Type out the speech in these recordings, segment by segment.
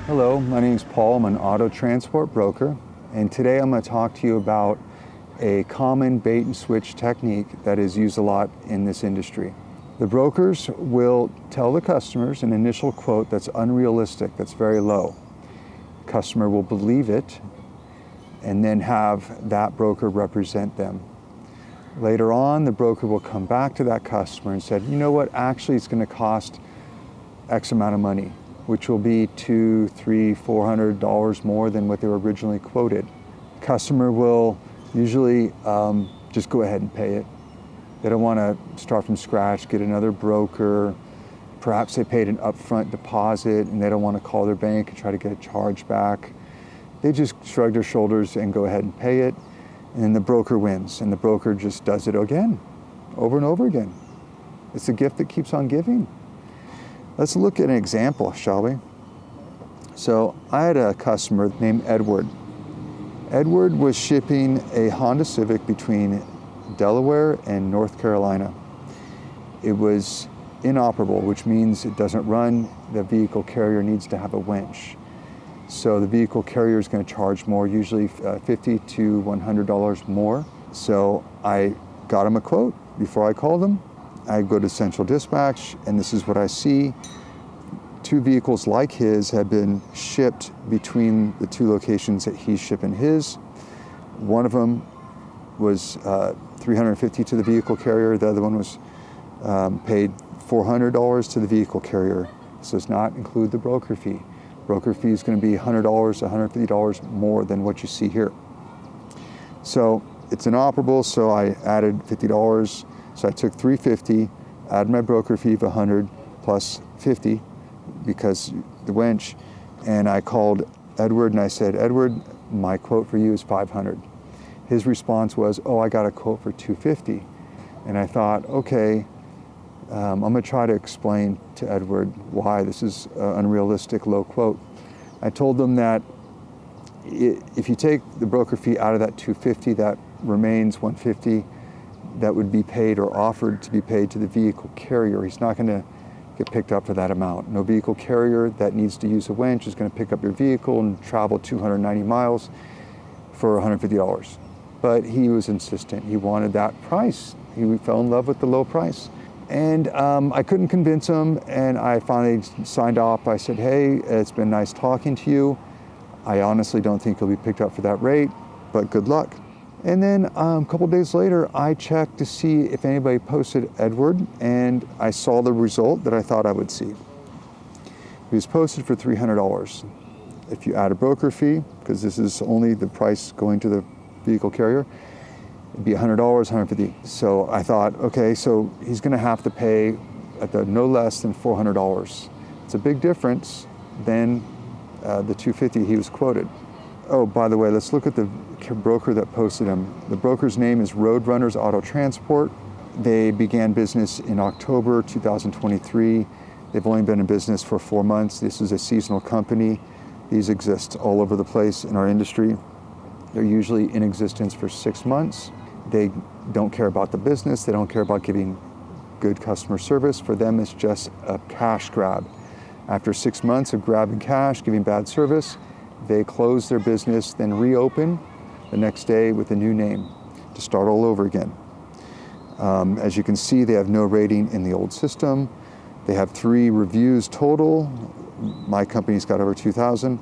Hello, my name is Paul. I'm an auto transport broker, and today I'm going to talk to you about a common bait and switch technique that is used a lot in this industry. The brokers will tell the customers an initial quote that's unrealistic, that's very low. The customer will believe it and then have that broker represent them. Later on, the broker will come back to that customer and said, you know what, actually it's going to cost X amount of money, which will be $200, $300, $400 more than what they were originally quoted. Customer will usually just go ahead and pay it. They don't want to start from scratch, get another broker. Perhaps they paid an upfront deposit and they don't want to call their bank and try to get a charge back. They just shrug their shoulders and go ahead and pay it, and then the broker wins, and the broker just does it again, over and over again. It's a gift that keeps on giving. Let's look at an example, shall we? So I had a customer named Edward. Edward was shipping a Honda Civic between Delaware and North Carolina. It was inoperable, which means it doesn't run. The vehicle carrier needs to have a winch. So the vehicle carrier is going to charge more, usually $50 to $100 more. So I got him a quote before I called him. I go to Central Dispatch, and this is what I see. 2 vehicles like his have been shipped between the 2 locations that he's shipping his. One of them was $350 to the vehicle carrier. The other one was paid $400 to the vehicle carrier. This does not include the broker fee. Broker fee is going to be $100, $150 more than what you see here. So it's inoperable, so I added $50. So I took $350, added my broker fee of $100 plus $50 because the winch, and I called Edward and I said, Edward, my quote for you is $500. His response was, oh, I got a quote for $250. And I thought, okay, I'm going to try to explain to Edward why this is an unrealistic low quote. I told them that if you take the broker fee out of that $250, that remains $150 that would be paid or offered to be paid to the vehicle carrier. He's not going to get picked up for that amount. No vehicle carrier that needs to use a winch is going to pick up your vehicle and travel 290 miles for $150. But he was insistent. He wanted that price. He fell in love with the low price. And I couldn't convince him, and I finally signed off. I said, hey, it's been nice talking to you. I honestly don't think you'll be picked up for that rate, but good luck. And then a couple days later, I checked to see if anybody posted Edward, and I saw the result that I thought I would see. He was posted for $300. If you add a broker fee, because this is only the price going to the vehicle carrier, it'd be $100, $150. So I thought, okay, so he's going to have to pay at the no less than $400. It's a big difference than the $250 he was quoted. Oh, by the way, let's look at the broker that posted him. The broker's name is Roadrunners Auto Transport. They began business in October 2023. They've only been in business for 4 months. This is a seasonal company. These exist all over the place in our industry. They're usually in existence for 6 months. They don't care about the business. They don't care about giving good customer service. For them, it's just a cash grab. After 6 months of grabbing cash, giving bad service, they close their business, then reopen the next day with a new name to start all over again. As you can see, they have no rating in the old system. They have 3 reviews total. My company's got over 2,000.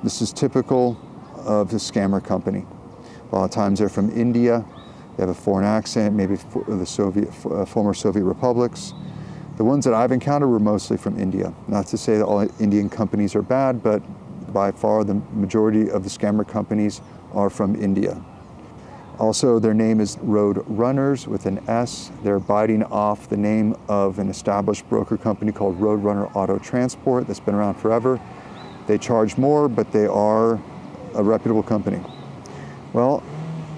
This is typical of the scammer company. A lot of times they're from India. They have a foreign accent, maybe the former Soviet republics. The ones that I've encountered were mostly from India. Not to say that all Indian companies are bad, but by far the majority of the scammer companies are from India. Also, their name is Roadrunners with an S. They're biting off the name of an established broker company called Roadrunner Auto Transport that's been around forever. They charge more, but they are a reputable company. Well,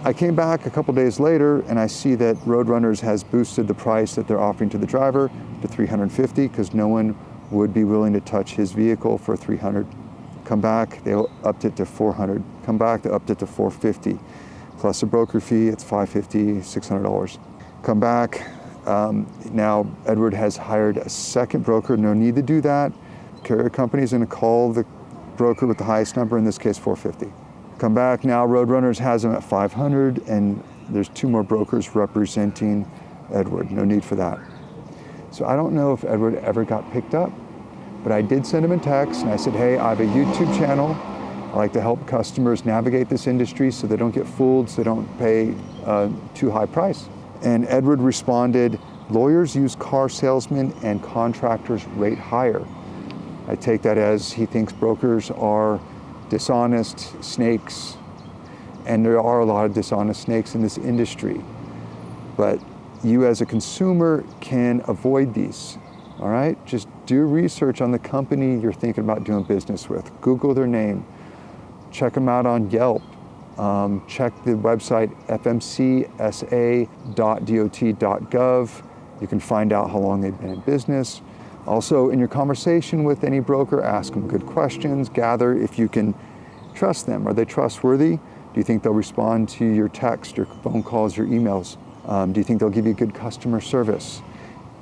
I came back a couple days later and I see that Roadrunners has boosted the price that they're offering to the driver to $350 because no one would be willing to touch his vehicle for $300. Come back, they upped it to $400. Come back, they upped it to $450. Plus a broker fee, it's $550, $600. Come back, now Edward has hired a second broker. No need to do that. carrier company is going to call the broker with the highest number, in this case 450. Come back, now Roadrunners has them at 500, and there's 2 more brokers representing Edward. No need for that. So I don't know if Edward ever got picked up, but I did send him a text and I said, hey, I have a YouTube channel. I like to help customers navigate this industry so they don't get fooled, so they don't pay too high price. And Edward responded, lawyers use car salesmen and contractors rate higher. I take that as he thinks brokers are dishonest snakes, and there are a lot of dishonest snakes in this industry. But you as a consumer can avoid these, all right? Just do research on the company you're thinking about doing business with. Google their name, check them out on Yelp, check the website fmcsa.dot.gov. You can find out how long they've been in business. Also, in your conversation with any broker, ask them good questions, gather if you can trust them. Are they trustworthy? Do you think they'll respond to your text, your phone calls, your emails? Do you think they'll give you good customer service?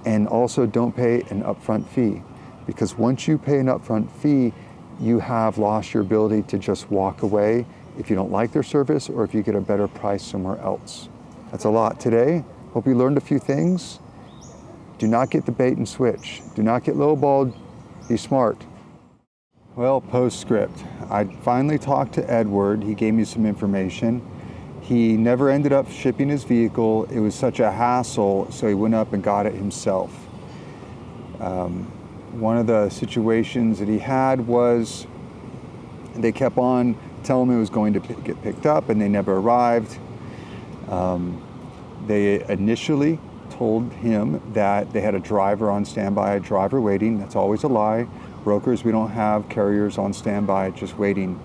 And also, don't pay an upfront fee, because once you pay an upfront fee, you have lost your ability to just walk away if you don't like their service or if you get a better price somewhere else. That's a lot today. Hope you learned a few things. Do not get the bait and switch. Do not get lowballed. Be smart. Well, Postscript. I finally talked to Edward. He gave me some information. He never ended up shipping his vehicle. It was such a hassle, so he went up and got it himself. One of the situations that he had was they kept on telling him it was going to get picked up, and they never arrived. They initially told him that they had a driver on standby, a driver waiting. That's always a lie. Brokers, we don't have carriers on standby just waiting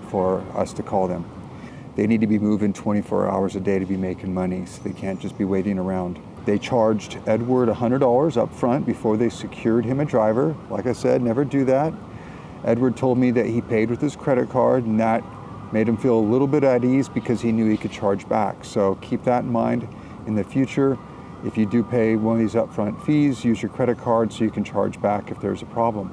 for us to call them. They need to be moving 24 hours a day to be making money, so they can't just be waiting around. They charged Edward $100 up front before they secured him a driver. Like I said, never do that. Edward told me that he paid with his credit card, and that made him feel a little bit at ease because he knew he could charge back. So keep that in mind in the future. If you do pay one of these upfront fees, use your credit card so you can charge back if there's a problem.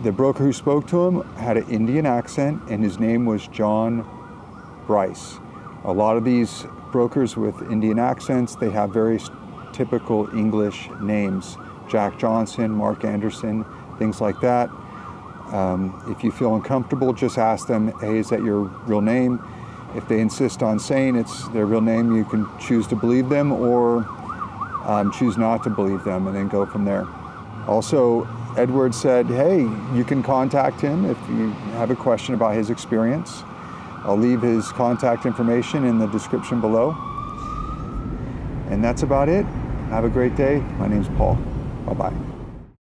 The broker who spoke to him had an Indian accent, and his name was John Bryce. A lot of these brokers with Indian accents, they have very typical English names. Jack Johnson, Mark Anderson, things like that. If you feel uncomfortable, just ask them, hey, is that your real name? If they insist on saying it's their real name, you can choose to believe them or choose not to believe them, and then go from there. Also, Edward said, hey, you can contact him if you have a question about his experience. I'll leave his contact information in the description below. And that's about it. Have a great day. My name's Paul. Bye-bye.